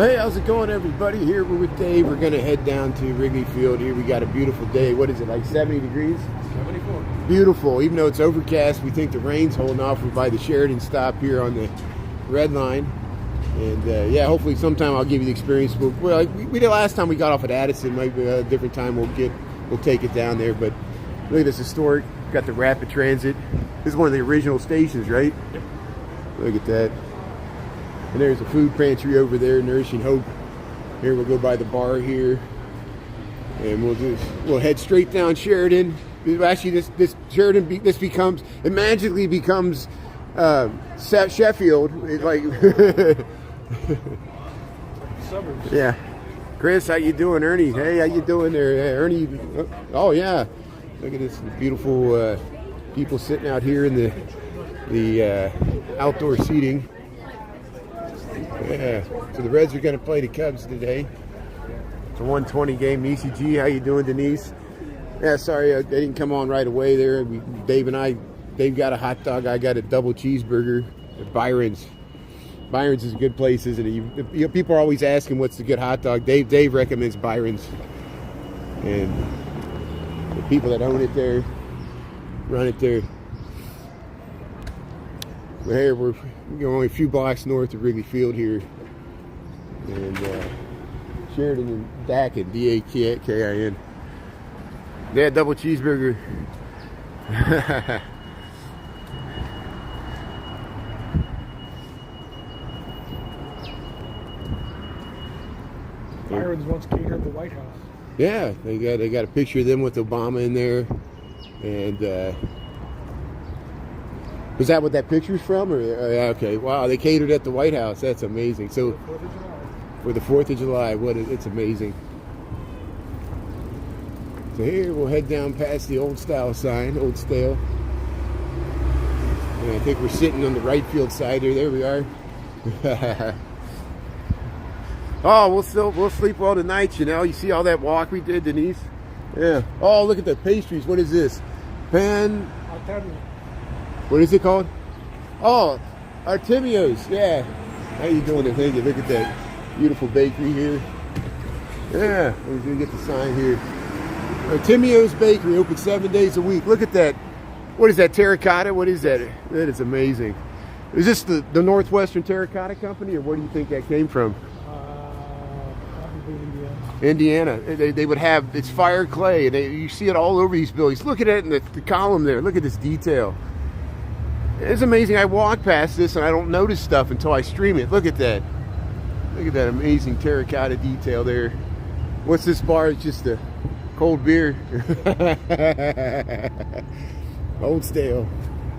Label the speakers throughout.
Speaker 1: Well, hey, how's it going, everybody? Here we're with Dave. We're going to head down to Wrigley Field. Here we got a beautiful day. What is it, like 70 degrees?
Speaker 2: 74.
Speaker 1: Beautiful. Even though it's overcast, we think the rain's holding off. We're by the Sheridan stop here on the red line. And yeah, hopefully sometime I'll give you the experience. Well, we did last time we got off at Addison. Maybe a different time we'll take it down there. But look at this historic. Got the rapid transit. This is one of the original stations, right?
Speaker 2: Yep.
Speaker 1: Look at that. And there's a food pantry over there, Nourishing Hope. Here we'll go by the bar here, and we'll head straight down Sheridan. Actually, this Sheridan it magically becomes Sheffield. It like
Speaker 2: suburbs.
Speaker 1: Yeah. Chris, how you doing? Ernie, hey, how you doing there? Hey, Ernie. Oh yeah, look at this beautiful people sitting out here in the outdoor seating. Yeah, so the Reds are going to play the Cubs today. It's a 1:20 game. ECG, how you doing, Denise? Yeah, sorry they didn't come on right away there. Dave got a hot dog. I got a double cheeseburger at Byron's. Byron's is a good place, isn't it? People are always asking what's the good hot dog. Dave recommends Byron's. And the people that own it there, run it there. But here we're only a few blocks north of Wrigley Field here, and Sheridan and Dakin, D-A-K-I-N. They had double cheeseburger.
Speaker 2: Byron's once catered the White House.
Speaker 1: Yeah, they got a picture of them with Obama in there, and. Was that what that picture's from? Or okay, wow, they catered at the White House. That's amazing. So for the 4th of July, it's amazing. So here we'll head down past the Old Style sign, Old Stale. And I think we're sitting on the right field side here. There we are. Oh, we'll sleep well tonight. You know, you see all that walk we did, Denise? Yeah. Oh, look at the pastries. What is this? What is it called? Oh, Artemio's. Yeah. How you doing there? Thank you. Look at that beautiful bakery here. Yeah. We're going to get the sign here. Artemio's Bakery, open 7 days a week. Look at that. What is that, terracotta? What is that? That is amazing. Is this the Northwestern Terracotta Company, or where do you think that came from?
Speaker 2: Probably Indiana.
Speaker 1: Indiana. They would have, it's fire clay. And you see it all over these buildings. Look at it in the column there. Look at this detail. It's amazing. I walk past this and I don't notice stuff until I stream it. Look at that. Look at that amazing terracotta detail there. What's this bar? It's just a cold beer. Old Stale.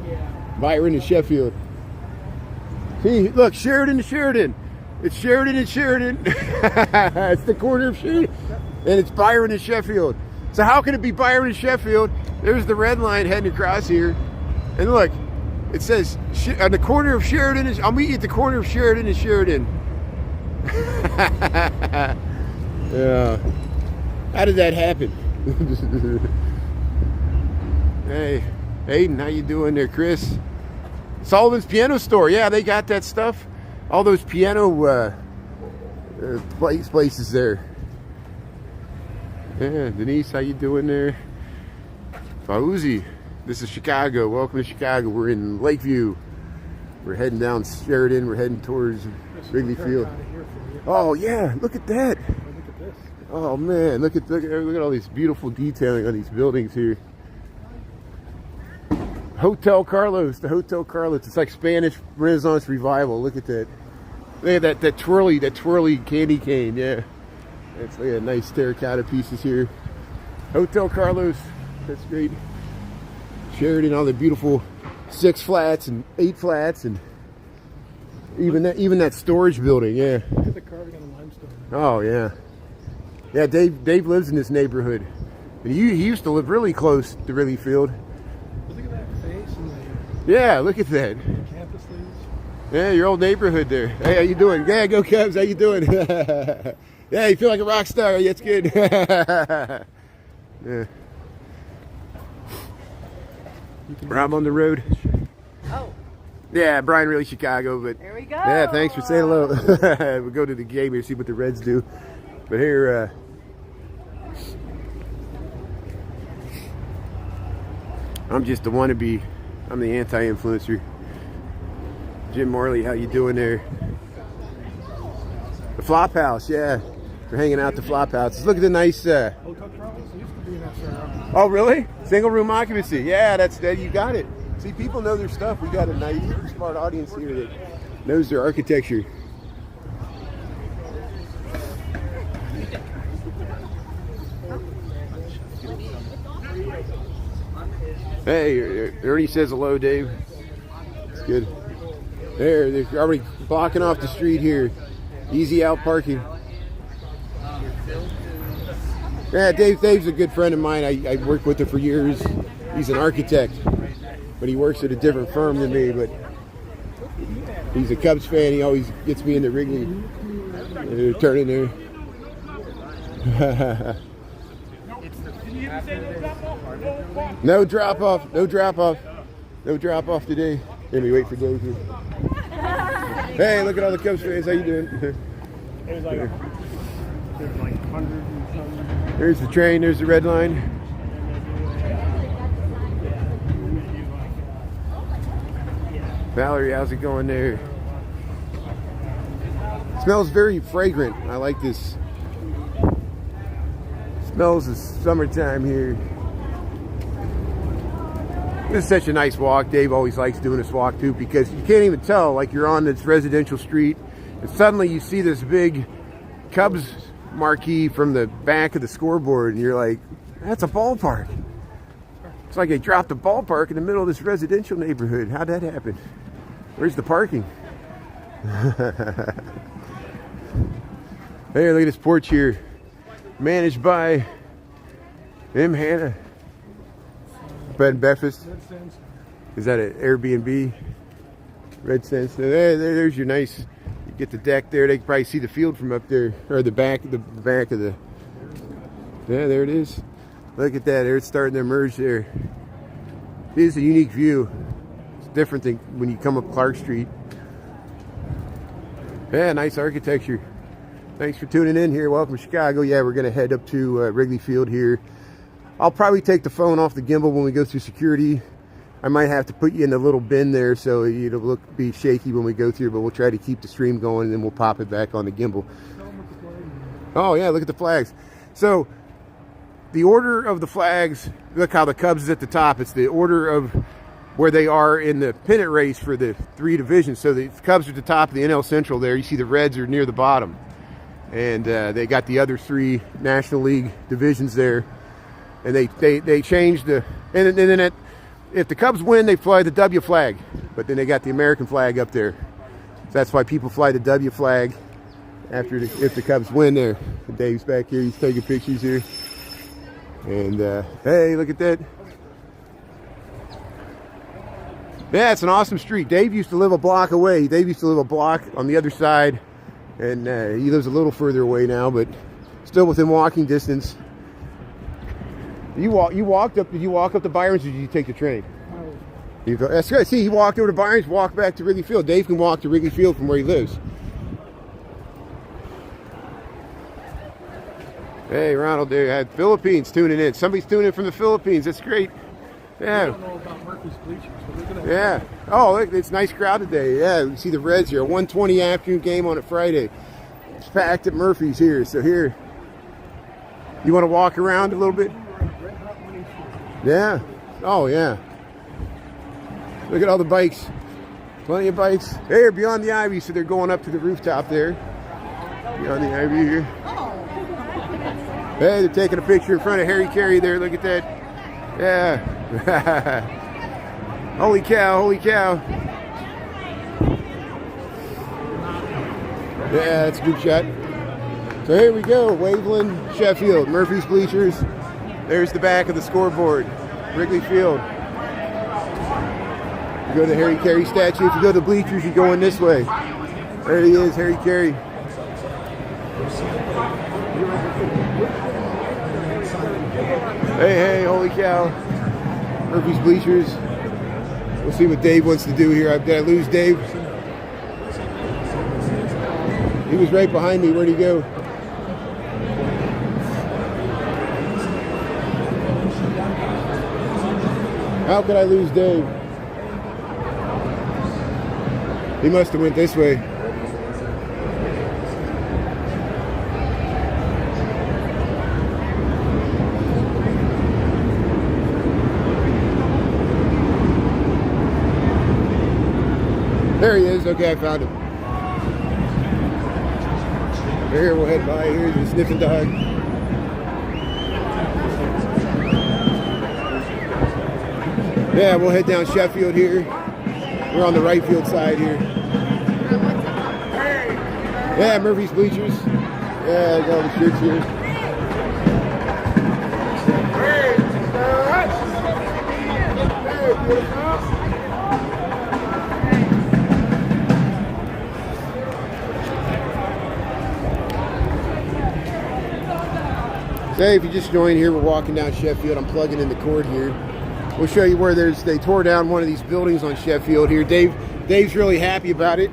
Speaker 2: Yeah.
Speaker 1: Byron and Sheffield. See, look, Sheridan to Sheridan. It's Sheridan and Sheridan. It's the corner of Sheridan. And it's Byron and Sheffield. So how can it be Byron and Sheffield? There's the red line heading across here. And look. It says on the corner of Sheridan. I'll meet you at the corner of Sheridan and Sheridan. Yeah. How did that happen? Hey, Aiden, how you doing there, Chris? Sullivan's Piano Store. Yeah, they got that stuff. All those piano places there. Yeah, Denise, how you doing there? Fauzi. This is Chicago. Welcome to Chicago. We're in Lakeview. We're heading down Sheridan. We're heading towards Wrigley Field. Oh yeah, look at that.
Speaker 2: Look at this.
Speaker 1: Oh man, look at all these beautiful detailing on these buildings here. Hotel Carlos, the Hotel Carlos. It's like Spanish Renaissance revival. Look at that. Look at that twirly candy cane. Yeah, that's nice terracotta pieces here. Hotel Carlos. That's great. Sheridan, all the beautiful 6 flats and 8 flats, and even that storage building. Yeah.
Speaker 2: Look at the carving on the limestone.
Speaker 1: Oh yeah. Yeah, Dave lives in this neighborhood, and he used to live really close to Wrigley Field.
Speaker 2: Look at that face and the
Speaker 1: Yeah, look at that.
Speaker 2: campus leaves.
Speaker 1: Yeah, your old neighborhood there. Hey, how you doing? Yeah, go Cubs. How you doing? Yeah, you feel like a rock star. Yeah, it's good. Yeah. I'm on the road.
Speaker 3: Oh.
Speaker 1: Yeah, Brian really Chicago, but
Speaker 3: There we go.
Speaker 1: yeah, thanks for saying hello. We'll go to the game here, see what the Reds do. But here, I'm just a wannabe. I'm the anti-influencer. Jim Morley, how you doing there? The Flop House, yeah. We're hanging out at the Flop House. Look at the nice.
Speaker 2: Old Cook Province used to be in that surround.
Speaker 1: Oh, really? Single room occupancy. Yeah, that's that. You got it. See, people know their stuff. We got a nice, smart audience here that knows their architecture. Hey, Ernie says hello, Dave. It's good. They're already blocking off the street here. Easy out parking. Yeah, Dave's a good friend of mine. I worked with him for years. He's an architect, but he works at a different firm than me. But he's a Cubs fan. He always gets me into Wrigley. They're turning there. No drop off. No drop off. No drop off today. Let me wait for Dave here. Hey, look at all the Cubs fans. How you doing?
Speaker 2: There's like 100 and something.
Speaker 1: There's the train. There's the red line. Valerie, how's it going there? Smells very fragrant. I like this. Smells of summertime here. This is such a nice walk. Dave always likes doing this walk too because you can't even tell, like you're on this residential street and suddenly you see this big Cubs marquee from the back of the scoreboard and you're like, that's a ballpark. It's like they dropped a ballpark in the middle of this residential neighborhood. How'd that happen? Where's the parking? Hey, look at this porch here. Managed by M. Hannah. Bed and breakfast. Is that an Airbnb? Red Sandstone. There's your nice. You get the deck there. They can probably see the field from up there, or the back of the. Yeah, there it is. Look at that. It's starting to emerge there. It is a unique view. It's different than when you come up Clark Street. Yeah, nice architecture. Thanks for tuning in here. Welcome to Chicago. Yeah, we're going to head up to Wrigley Field here. I'll probably take the phone off the gimbal when we go through security. I might have to put you in the little bin there so it'll be shaky when we go through, but we'll try to keep the stream going and then we'll pop it back on the gimbal. Oh yeah, look at the flags. So the order of the flags, look how the Cubs is at the top. It's the order of where they are in the pennant race for the 3 divisions. So the Cubs are at the top of the NL Central there. You see the Reds are near the bottom. And they got the other 3 National League divisions there. And they changed the, and then if the Cubs win, they fly the W flag. But then they got the American flag up there. So that's why people fly the W flag if the Cubs win there. And Dave's back here, he's taking pictures here. And hey, look at that. Yeah, it's an awesome street. Dave used to live a block away. Dave used to live a block on the other side. And he lives a little further away now, but still within walking distance. Did you walk up to Byron's, or did you take the train? That's good. See, he walked over to Byron's, walked back to Wrigley Field. Dave can walk to Wrigley Field from where he lives. Hey, Ronald, there. I had Philippines tuning in. Somebody's tuning in from the Philippines. That's great. Yeah.
Speaker 2: I don't know about Murphy's Bleachers, but look at that.
Speaker 1: Yeah. Oh, look, it's a nice crowd today. Yeah, you see the Reds here. A 1:20 afternoon game on a Friday. It's packed at Murphy's here. So here, you want to walk around a little bit? Yeah. Oh, yeah. Look at all the bikes. Plenty of bikes. They're beyond the ivy, so they're going up to the rooftop there. Beyond the ivy here. Hey, they're taking a picture in front of Harry Carey there. Look at that. Yeah. Holy cow, holy cow. Yeah, that's a good shot. So here we go. Waveland, Sheffield, Murphy's Bleachers. There's the back of the scoreboard. Wrigley Field. You go to the Harry Carey statue. If you go to the bleachers, you're going this way. There he is, Harry Carey. Hey, hey, holy cow. Murphy's Bleachers. We'll see what Dave wants to do here. Did I lose Dave? He was right behind me. Where'd he go? How could I lose Dave? He must have went this way. There he is. Okay, I found him. Here, we'll head by. Here's the sniffing dog. Yeah, we'll head down Sheffield here. We're on the right field side here. Yeah, Murphy's Bleachers. Yeah, I got all the shirts here. Hey, if you just joined here, we're walking down Sheffield. I'm plugging in the cord here. We'll show you where they tore down one of these buildings on Sheffield here. Dave's really happy about it.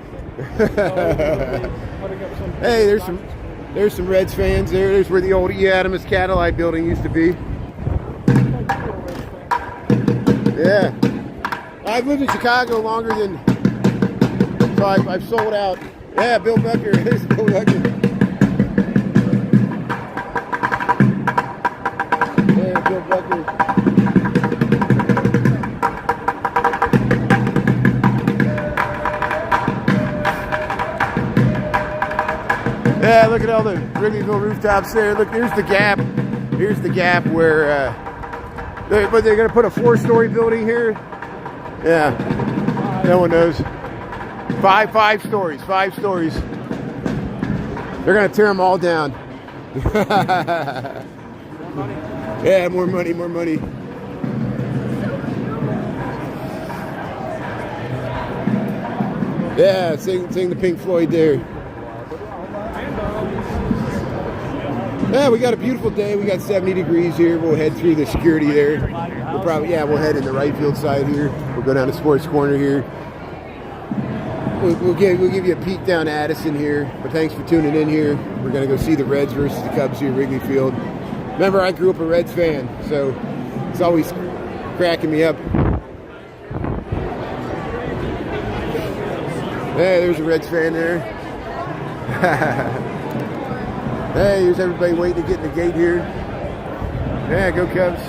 Speaker 1: Hey, there's some Reds fans there. There's where the old E. Adams Cadillac building used to be. Yeah. I've lived in Chicago longer than, so I've sold out. Yeah, Bill Bucker. There's Bill Bucker. Yeah, Bill Bucker. Yeah, look at all the Wrigleyville rooftops there. Look, here's the gap. Here's the gap where, but they're going to put a 4-story building here. Yeah, no one knows. Five stories. They're going to tear them all down. Yeah, more money. Yeah, sing the Pink Floyd there. Yeah, we got a beautiful day. We got 70 degrees here. We'll head through the security there. We'll head in the right field side here. We'll go down to Sports Corner here. We'll give you a peek down Addison here. But thanks for tuning in here. We're going to go see the Reds versus the Cubs here at Wrigley Field. Remember, I grew up a Reds fan, so it's always cracking me up. Hey, there's a Reds fan there. Hey, here's everybody waiting to get in the gate here. Yeah, go Cubs.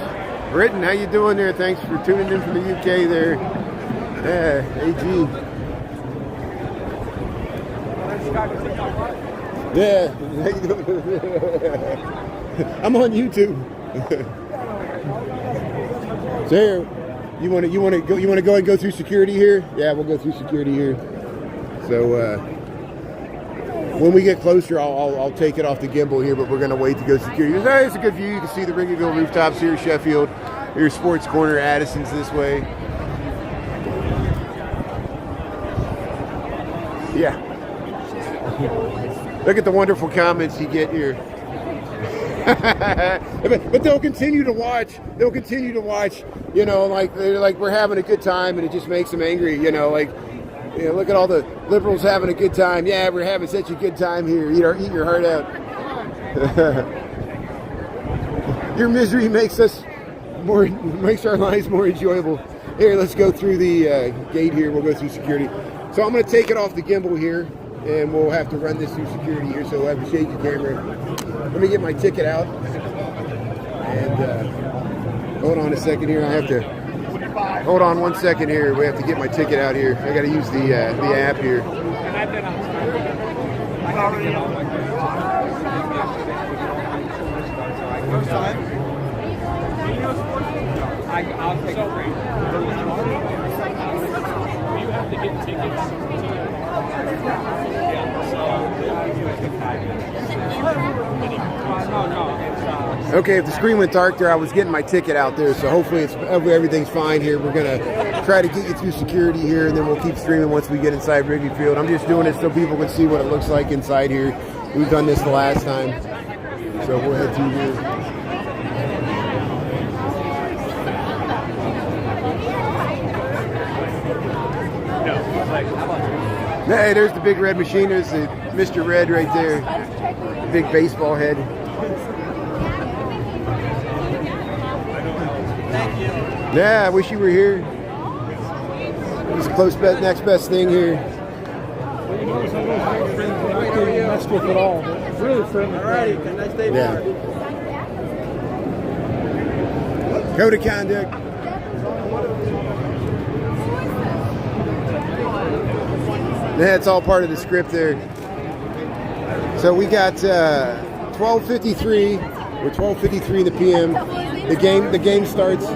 Speaker 1: Britton, how you doing there? Thanks for tuning in from the UK there. Yeah, AG. Yeah, I'm on YouTube. So here, you want to go ahead and go through security here? Yeah, we'll go through security here. So when we get closer, I'll take it off the gimbal here, but we're going to wait to go security. Hey, it's a good view. You can see the Wrigleyville rooftops here, Sheffield. Here's Sports Corner, Addison's this way. Yeah. Look at the wonderful comments you get here. but they'll continue to watch. You know, like they're like, we're having a good time, and it just makes them angry. You know, like, you know, look at all the liberals having a good time. Yeah, we're having such a good time here. Eat your heart out. Your misery makes our lives more enjoyable. Here, let's go through the gate here. We'll go through security. So I'm going to take it off the gimbal here, and we'll have to run this through security here. So we'll have to shake the camera. Let me get my ticket out. And hold on a second here. Hold on 1 second here. We have to get my ticket out here. I got to use the app here.
Speaker 2: I'll take a break. You have to get tickets.
Speaker 1: Okay, if the screen went dark there, I was getting my ticket out there, so hopefully everything's fine here. We're going to try to get you through security here, and then we'll keep streaming once we get inside Wrigley Field. I'm just doing it so people can see what it looks like inside here. We've done this the last time, so we'll head through here. Hey, there's the big red machine. There's the Mr. Red right there. The big baseball head. Yeah, I wish you were here. It's close next best thing here.
Speaker 3: Messed with it all. Really friendly.
Speaker 4: Alrighty, nice day.
Speaker 1: Yeah. Code of conduct. Yeah, it's all part of the script there. So we got 12:53 or 12:53 in the PM. The game starts.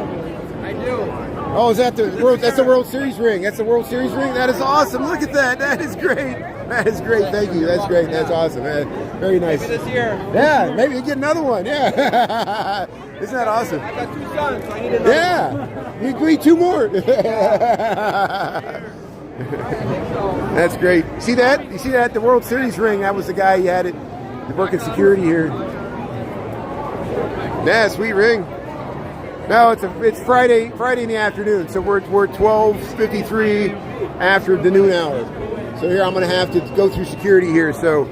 Speaker 1: Oh, is that the World? That's the World Series ring. That's the World Series ring. That is awesome. Look at that. That is great. That is great. Thank you. That's great. That's awesome. Very nice.
Speaker 4: Maybe this year.
Speaker 1: Yeah, maybe you get another one. Yeah. Isn't that awesome?
Speaker 4: I got 2 sons, so I need another.
Speaker 1: Yeah. You need 2 more. That's great. See that? You see that? The World Series ring. That was the guy he had it. Working security here. Yeah, sweet ring. No, it's Friday in the afternoon, so we're 12:53 after the noon hour. So here I'm going to have to go through security here. So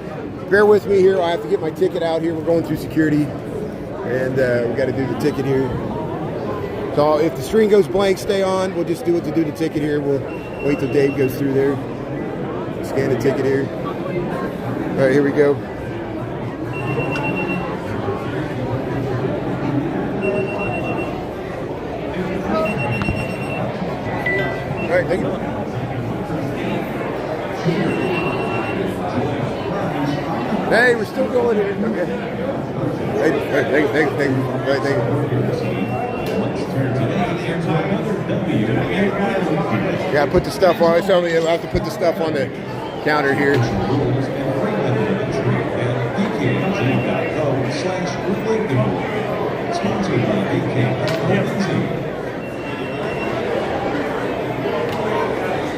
Speaker 1: bear with me here. I have to get my ticket out here. We're going through security, and we got to do the ticket here. So if the screen goes blank, stay on. We'll just do it to do the ticket here. We'll wait till Dave goes through there. Scan the ticket here. All right, here we go. All right, thank you. Hey, we're still going here. Okay. Thank you. All right, thank you. Yeah, put the stuff on. It's only I have to put the stuff on the counter here.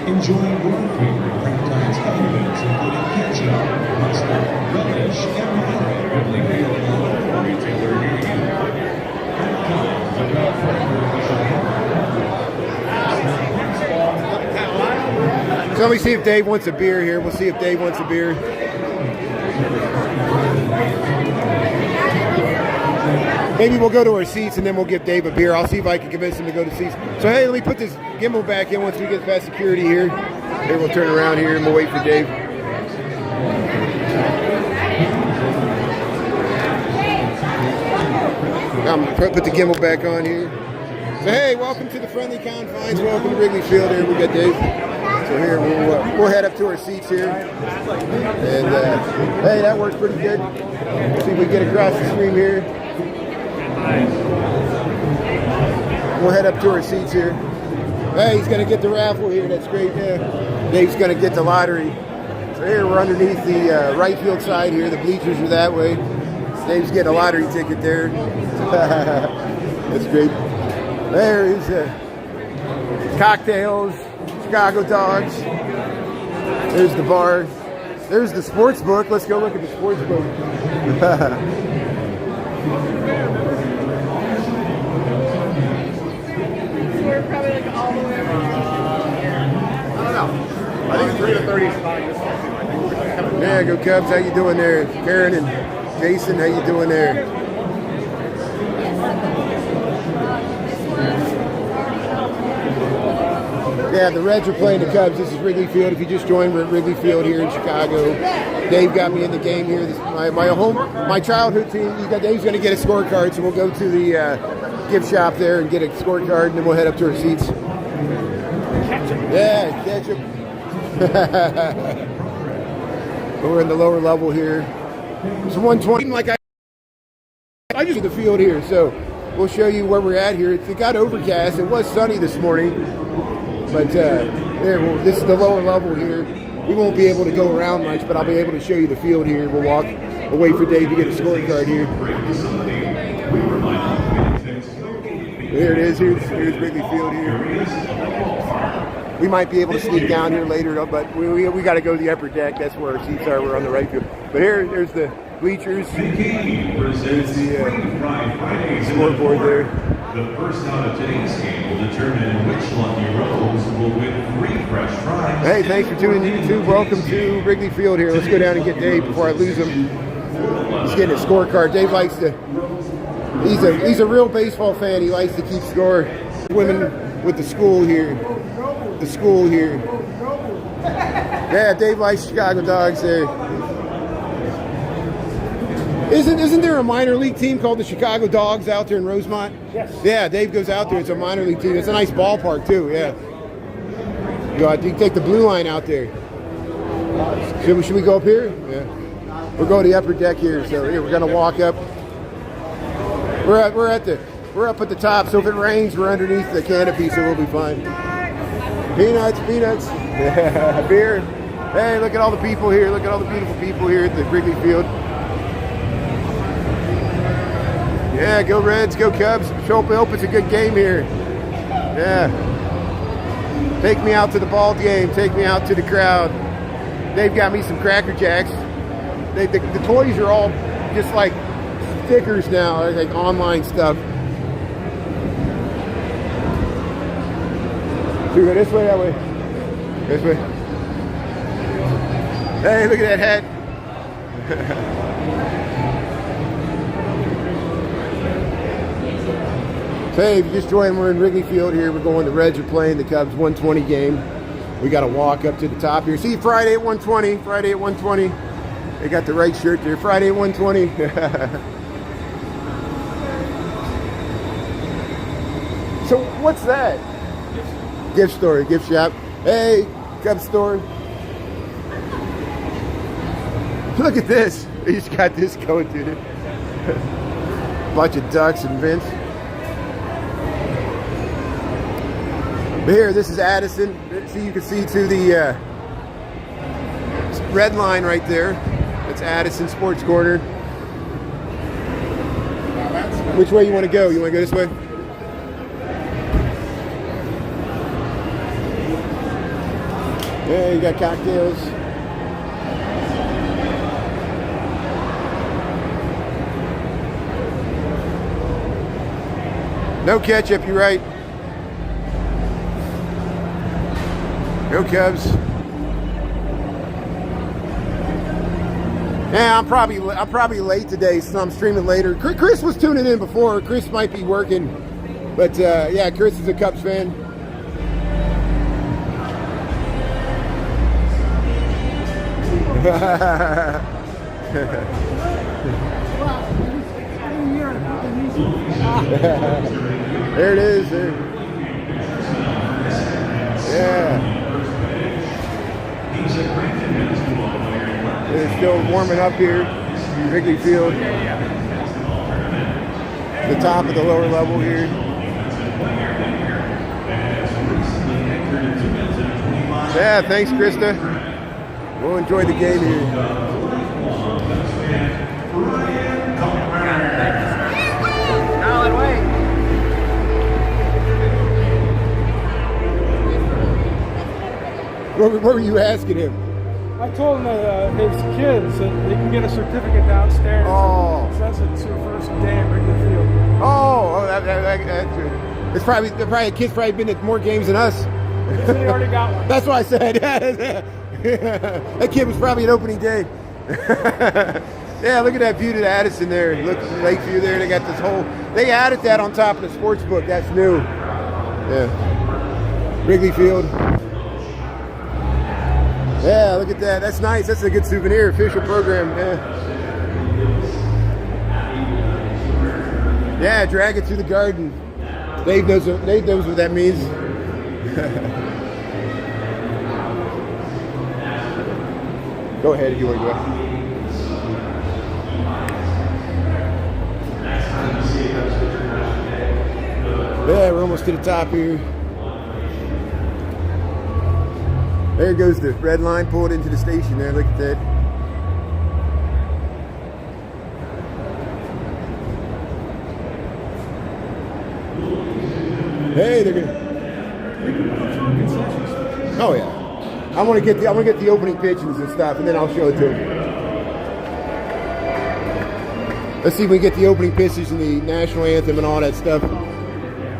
Speaker 5: Enjoy your favorite Valentine's holidays, including ketchup, mustard, relish, and more at Wrigley Field retailer near you.
Speaker 1: So let me see if Dave wants a beer here. We'll see if Dave wants a beer. Maybe we'll go to our seats and then we'll give Dave a beer. I'll see if I can convince him to go to seats. So hey, let me put this gimbal back in once we get past security here. Then we'll turn around here and we'll wait for Dave. I'm gonna put the gimbal back on here. So hey, welcome to the friendly confines. Welcome to Wrigley Field. Here we got Dave. So here we'll head up to our seats here. And hey, that works pretty good. See if we get across the stream here. We'll head up to our seats here. Hey, he's gonna get the raffle here. That's great. Yeah. Dave's gonna get the lottery. So here we're underneath the right field side here. The bleachers are that way. Dave's getting a lottery ticket there. That's great. There is cocktails, Chicago dogs. There's the bar. There's the sports book. Let's go look at the sports book.
Speaker 4: We're probably like all the way around.
Speaker 3: I don't know. I think 3 to 30 is fine.
Speaker 1: Yeah, go Cubs. How you doing there? Karen and Jason, how you doing there? Yeah, the Reds are playing the Cubs. This is Wrigley Field. If you just joined, we're at Wrigley Field here in Chicago. Dave got me in the game here. This is my childhood team. Dave's going to get a scorecard, so we'll go to the gift shop there and get a scorecard, and then we'll head up to our seats. Yeah, ketchup. We're in the lower level here. It's 120. Like I just did the field here, so we'll show you where we're at here. It got overcast. It was sunny this morning, but this is the lower level here. We won't be able to go around much, but I'll be able to show you the field here. We'll wait for Dave to get a scorecard here. There it is. Here's Wrigley Field here. We might be able to sneak down here later, but we got to go to the upper deck. That's where our seats are. We're on the right field. But there's the bleachers. There's the scoreboard there.
Speaker 5: The first out of today's game will determine which lucky rose will win free fresh fries.
Speaker 1: Hey, thanks for tuning in, YouTube. Welcome to Wrigley Field here. Let's go down and get Dave before I lose him. He's getting a scorecard. Dave likes to, he's a real baseball fan. He likes to keep score. Women with the school here. The school here. Yeah, Dave likes Chicago Dogs there. Isn't there a minor league team called the Chicago Dogs out there in Rosemont?
Speaker 2: Yes.
Speaker 1: Yeah, Dave goes out there. It's a minor league team. It's a nice ballpark too. Yeah. You take the blue line out there. Should we go up here? Yeah. We'll go to the upper deck here. So here we're gonna walk up. We're up at the top. So if it rains, we're underneath the canopy, so we'll be fine. Peanuts. Yeah, beer. Hey, look at all the people here. Look at all the beautiful people here at the Wrigley Field. Yeah, go Reds, go Cubs. Hope it's a good game here. Yeah. Take me out to the ball game. Take me out to the crowd. They've got me some Cracker Jacks. The toys are all just like stickers now, like online stuff. Should we go this way, that way? This way. Hey, look at that hat. Hey, if you just joined, we're in Wrigley Field here. We're going, the Reds are playing the Cubs 120 game. We got to walk up to the top here. See, Friday at 120. Friday at 120. They got the right shirt there. Friday at 120. So, what's that? Gift store, gift shop. Hey, Cubs store. Look at this. He's got this going, dude. Bunch of ducks and Vince. But here, this is Addison. See, you can see to the red line right there. That's Addison Sports Corner. Which way you want to go? You want to go this way? Yeah, you got cocktails. No ketchup, you're right. Go Cubs. Yeah, I'm probably late today, so I'm streaming later. Chris was tuning in before. Chris might be working, but yeah, Chris is a Cubs fan. There it is. There. Yeah. They're still warming up here in Wrigley Field. The top of the lower level here. Yeah, thanks, Krista. We'll enjoy the game here.
Speaker 4: Alan, wait.
Speaker 1: What were you asking him?
Speaker 2: I told him that his kids that they can get a certificate downstairs.
Speaker 1: Oh.
Speaker 2: It says it's your first day at Wrigley Field.
Speaker 1: That's good. It's probably the kid's probably been at more games than us.
Speaker 2: He said he already got one.
Speaker 1: That's what I said. That kid was probably at opening day. Yeah, look at that view to Addison there. Look at the lake view there. They got this whole. They added that on top of the sports book. That's new. Yeah. Wrigley Field. Yeah, look at that. That's nice. That's a good souvenir. Official program. Yeah. Yeah, drag it through the garden. Dave knows what that means. Go ahead if you want to go. Yeah, we're almost to the top here. There goes the red line, pulled into the station there. Look at that. Hey, they're gonna. Oh yeah. I want to get the opening pitches and stuff, and then I'll show it to them. Let's see if we can get the opening pitches and the national anthem and all that stuff.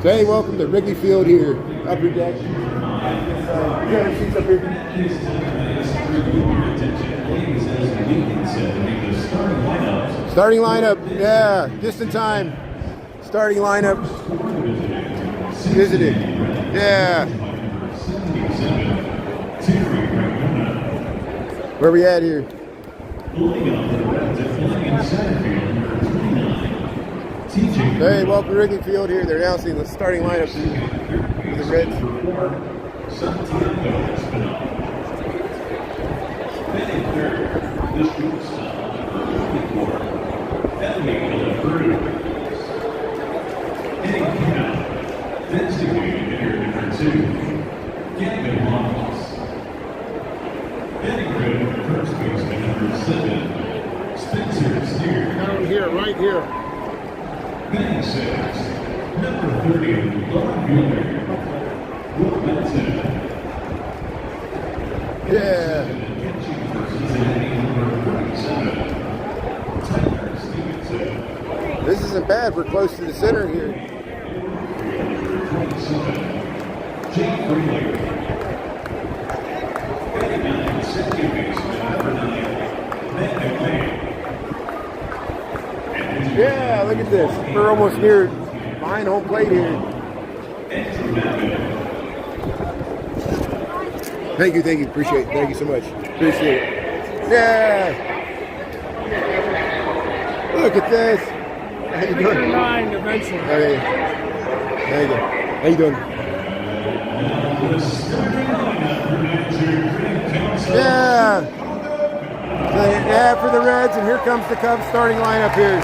Speaker 1: So, hey, welcome to Wrigley Field here, upper deck. You got seats up here. Starting lineup, yeah, just in time. Starting lineup. Visited, yeah. Where we at here? Hey, welcome to Wrigley Field here. They're announcing the starting lineup for the Reds.
Speaker 3: Down here, right here.
Speaker 5: Batting six, number 30, left fielder,
Speaker 1: Yeah. This isn't bad. We're close to the center here. Yeah, look at this. We're almost near behind home plate here. Thank you. Appreciate it. Thank you so much. Appreciate it. Yeah. Look at this. How you doing?
Speaker 2: 9 eventually.
Speaker 1: Okay. Thank you. How you doing? Yeah. Yeah, for the Reds, and here comes the Cubs starting lineup here.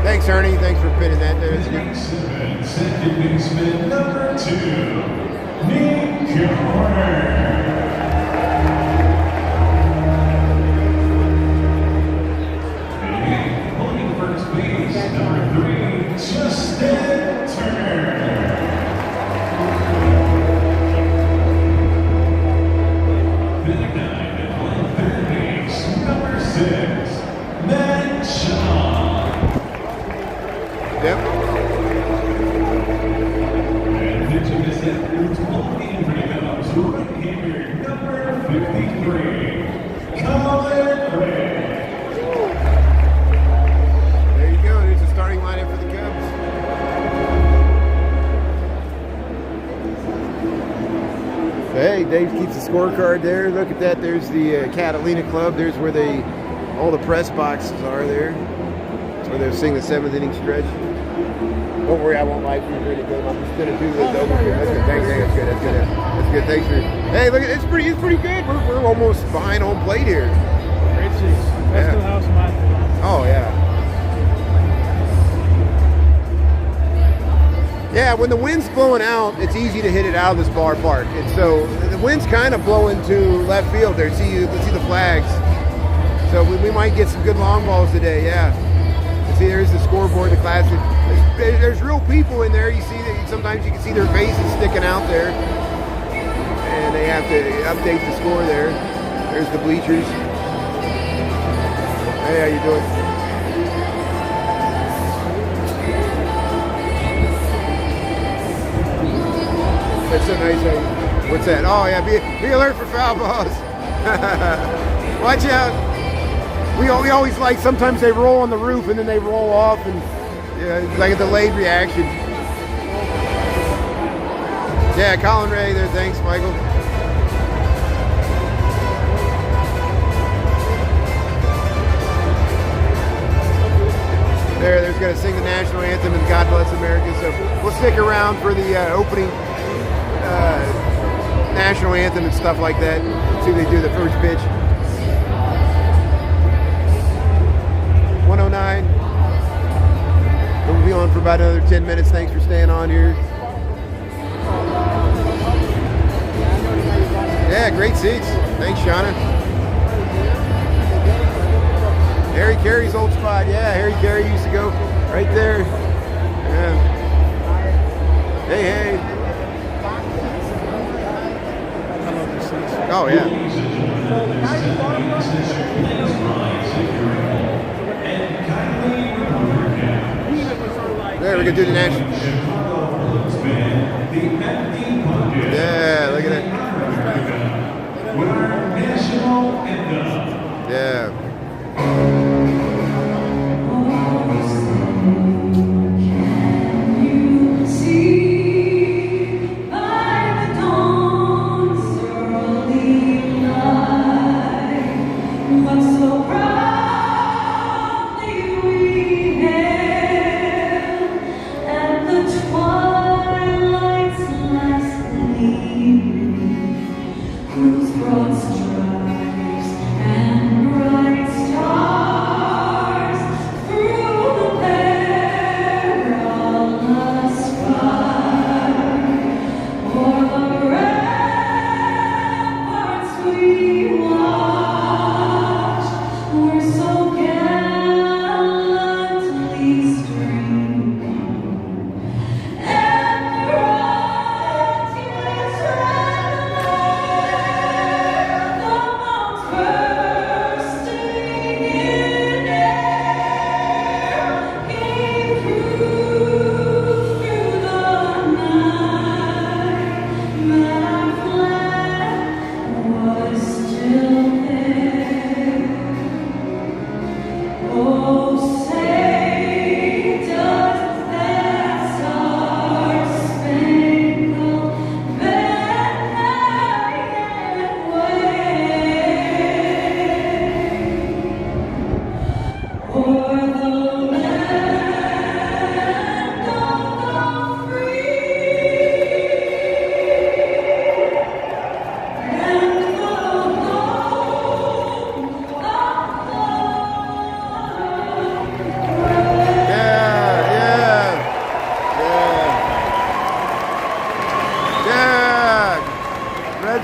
Speaker 1: Thanks, Ernie. Thanks for pinning that there. That's good.
Speaker 5: Second baseman, number 2, Nick Garner. Holding first base, number 3, Justin Turner. Batting 9 and playing third base, number 6, Matt Shaw.
Speaker 1: Yep.
Speaker 5: And pitching this afternoon's only Pregame right-hander, number 53, Colin Ray.
Speaker 1: There you go. There's the starting lineup for the Cubs. Hey, Dave keeps the scorecard there. Look at that. There's the Catalina Club. There's where all the press boxes are there. That's where they're singing the 7th inning stretch. Don't worry, I won't lie for you during the game. I'm just gonna do this over here. That's good. Thanks. That's good. That's good. Thanks for. Hey, look, it's pretty good. We're almost behind home plate here.
Speaker 2: Great seats. Best of the house in my opinion.
Speaker 1: Oh yeah. Yeah, when the wind's blowing out, it's easy to hit it out of this ballpark. And so the wind's kind of blowing to left field there. See the flags. So we might get some good long balls today. Yeah. See, there's the scoreboard, the classic. There's real people in there. You see that sometimes you can see their faces sticking out there, and they have to update the score there. There's the bleachers. Hey, how you doing? That's so nice. What's that? Oh yeah, be alert for foul balls. Watch out. we always like, sometimes they roll on the roof and then they roll off, and yeah, it's like a delayed reaction. Yeah, Colin Ray there. Thanks, Michael. There's going to sing the national anthem and God Bless America. So we'll stick around for the opening national anthem and stuff like that. See if they do the first pitch. 109. We'll be on for about another 10 minutes. Thanks for staying on here. Yeah, great seats. Thanks, Shauna. Harry Carey's old spot. Yeah, Harry Carey used to go right there. Yeah. Hey, hey. Oh, yeah. There, we can do the national. Yeah, look at it. Yeah.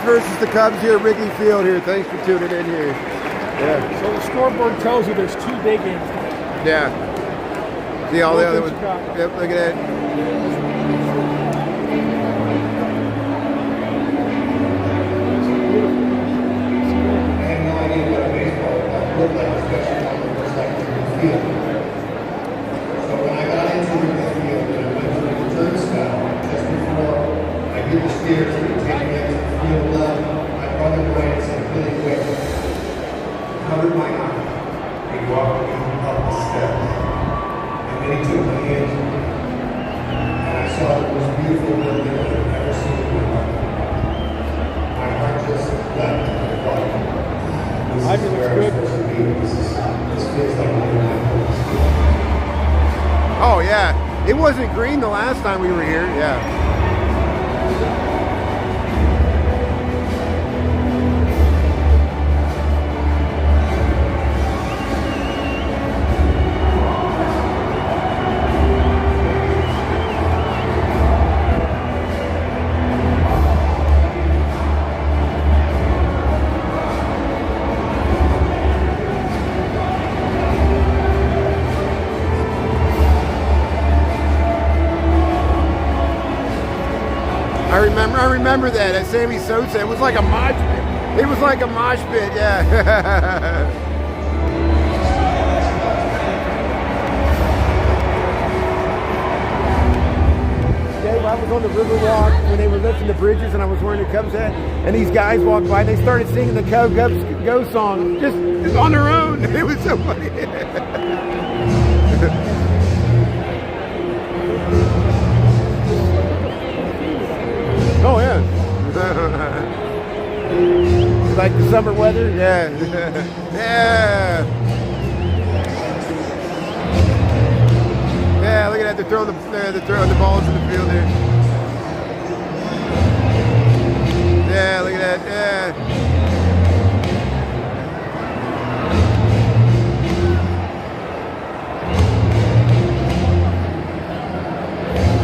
Speaker 1: Versus the Cubs here at Wrigley Field here. Thanks for tuning in here. Yeah.
Speaker 2: So the scoreboard tells you there's 2 day games.
Speaker 1: Yeah. See all the other ones. Yep, look at that.
Speaker 5: So when I got into Wrigley Field and I went through the turnstile just before I hit the stairs and taking it to field left, my brother Brian said really quick, covered my eye and walked me up the steps. And then he took my hand and I saw the most beautiful building I've ever seen in my life. My heart just leapt and I thought, this is where I'm supposed to be. This feels like my home.
Speaker 1: Oh, yeah. It wasn't green the last time we were here. Yeah. I remember that at Sammy Sosa. It was like a mosh pit. It was like a mosh pit, yeah.
Speaker 2: Okay, well,
Speaker 1: I was on the Riverwalk when they were lifting the bridges, and I was wearing a Cubs hat, and these guys walked by, and they started singing the Cubs Go song just on their own. It was so funny. Oh yeah. Like the summer weather? Yeah. Yeah. Yeah, look at that. They're throwing the balls in the field there. Yeah, look at that. Yeah.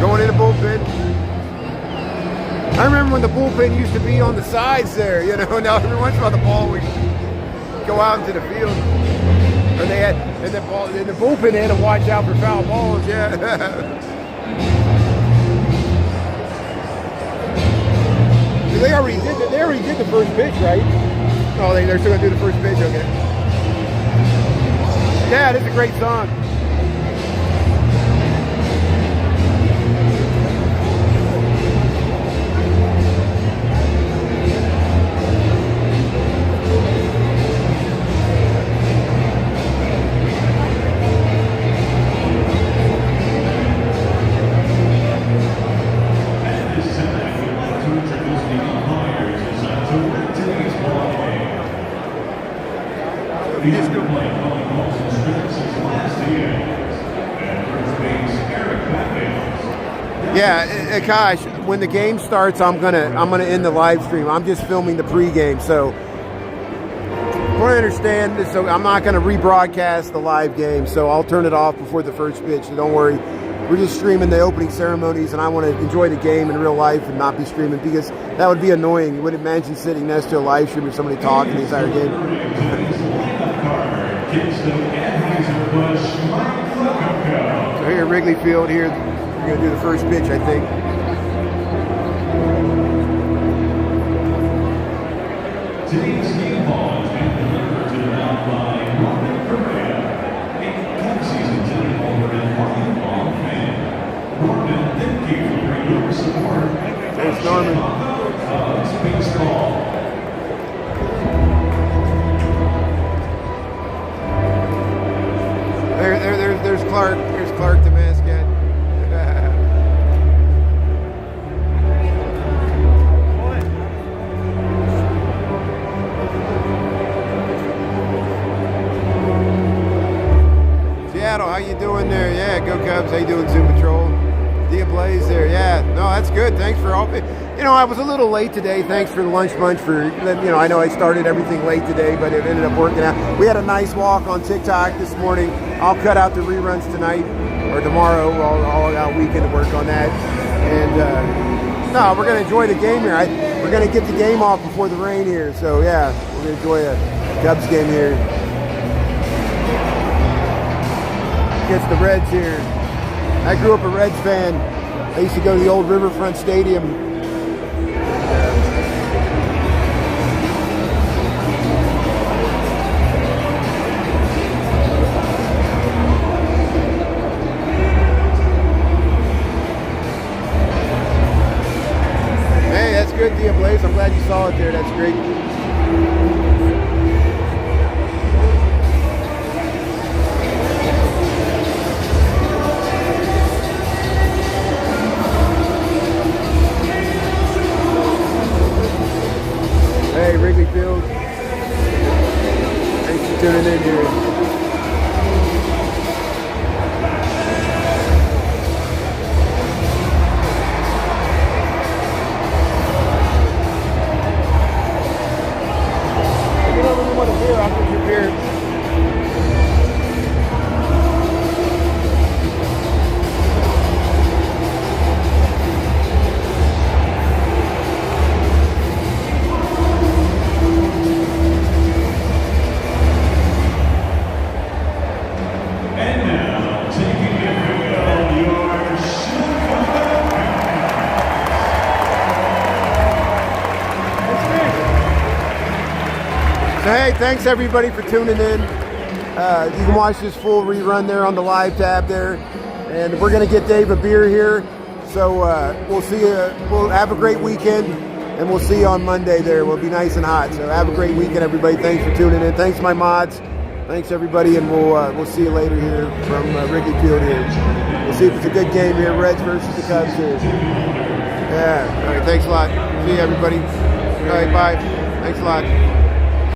Speaker 1: Going in the bullpen. I remember when the bullpen used to be on the sides there, you know. Now every once in a while the ball would go out into the field. Or they had, and the bullpen had to watch out for foul balls, yeah. They already did the first pitch, right? Oh, they're still gonna do the first pitch, okay. Yeah, this is a great song. Yeah, Akash, when the game starts, I'm gonna end the live stream. I'm just filming the pregame, so I want to understand this. So I'm not gonna rebroadcast the live game, so I'll turn it off before the first pitch. So don't worry, we're just streaming the opening ceremonies, and I want to enjoy the game in real life and not be streaming because that would be annoying. You wouldn't imagine sitting next to a live stream or somebody talking the entire game. So here at Wrigley Field, here we're going to do the first pitch, I think.
Speaker 6: Today's game ball has been delivered to the mound by Norman Pregame, a Cubs season ticket holder and Martin Ball fan. Norman, thank you for your support.
Speaker 1: Thanks, Norman.
Speaker 6: Cubs baseball.
Speaker 1: There's Clark. There's Clark the mascot. Seattle, how you doing there? Yeah, go Cubs. How you doing, Zoom Patrol? Dia Blaze there. Yeah, no, that's good. Thanks for all. You know, I was a little late today. Thanks for the lunch bunch for, you know, I know I started everything late today, but it ended up working out. We had a nice walk on TikTok this morning. I'll cut out the reruns tonight or tomorrow. I'll out weekend to work on that. And, no, we're going to enjoy the game here. We're going to get the game off before the rain here. So, yeah, we're going to enjoy a Cubs game here. Against the Reds here. I grew up a Reds fan. I used to go to the old Riverfront Stadium. Hey, that's good, Dia Blaze. I'm glad you saw it there. That's great. Hey, Wrigley Field. Thanks for tuning in here. If you don't really want a beer, I'll get you a beer. So hey, thanks everybody for tuning in. You can watch this full rerun there on the live tab there. And we're going to get Dave a beer here. So we'll see you. We'll have a great weekend, and we'll see you on Monday there. We'll be nice and hot. So have a great weekend, everybody. Thanks for tuning in. Thanks, my mods. Thanks, everybody, and we'll see you later here from Wrigley Field here. We'll see if it's a good game here, Reds versus the Cubs here. Yeah. All right. Thanks a lot. See you, everybody. All right. Bye. Thanks a lot.